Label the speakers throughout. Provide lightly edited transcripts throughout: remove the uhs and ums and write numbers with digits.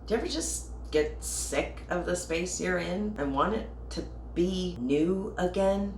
Speaker 1: Do you ever just get sick of the space you're in and want it to be new again?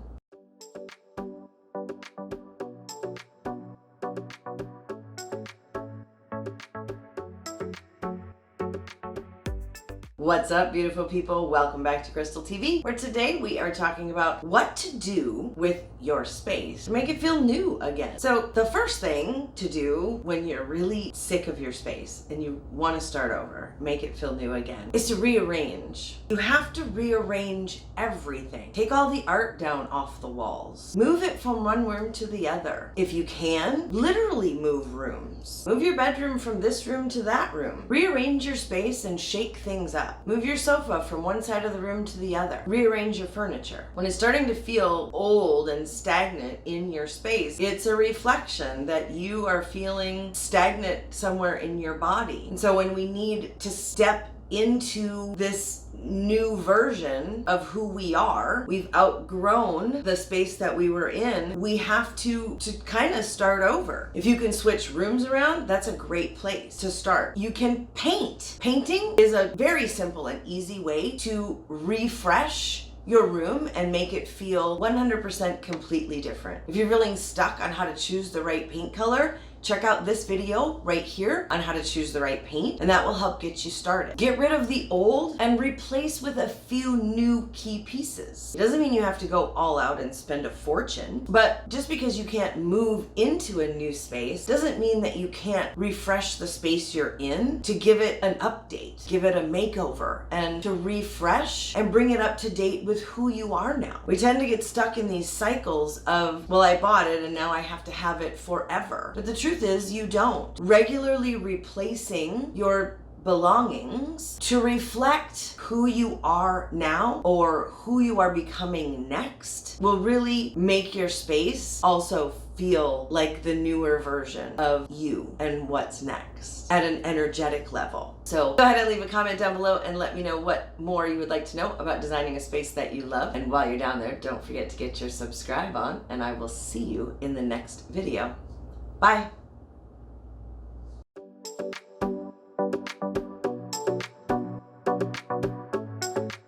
Speaker 1: What's up, beautiful people? Welcome back to Krystal TV, where today we are talking about what to do with your space to make it feel new again. So the first thing to do when you're really sick of your space and you want to start over, make it feel new again, is to rearrange. You have to rearrange everything. Take all the art down off the walls. Move it from one room to the other. If you can, literally move rooms. Move your bedroom from this room to that room. Rearrange your space and shake things up. Move your sofa from one side of the room to the other. Rearrange your furniture. When it's starting to feel old and stagnant in your space, it's a reflection that you are feeling stagnant somewhere in your body. And so when we need to step into this new version of who we are, we've outgrown the space that we were in, we have to kind of start over. If you can switch rooms around, that's a great place to start. You can paint. Painting is a very simple and easy way to refresh your room and make it feel 100% completely different. If you're feeling stuck on how to choose the right paint color, check out this video right here on how to choose the right paint, and that will help get you started. Get rid of the old and replace with a few new key pieces. It doesn't mean you have to go all out and spend a fortune, but just because you can't move into a new space doesn't mean that you can't refresh the space you're in to give it an update, give it a makeover, and to refresh and bring it up to date with who you are now. We tend to get stuck in these cycles of, well, I bought it and now I have to have it forever. But the truth is you don't. Regularly replacing your belongings to reflect who you are now or who you are becoming next will really make your space also feel like the newer version of you and what's next at an energetic level. So go ahead and leave a comment down below and let me know what more you would like to know about designing a space that you love. And while you're down there, don't forget to get your subscribe on, and I will see you in the next video. Bye.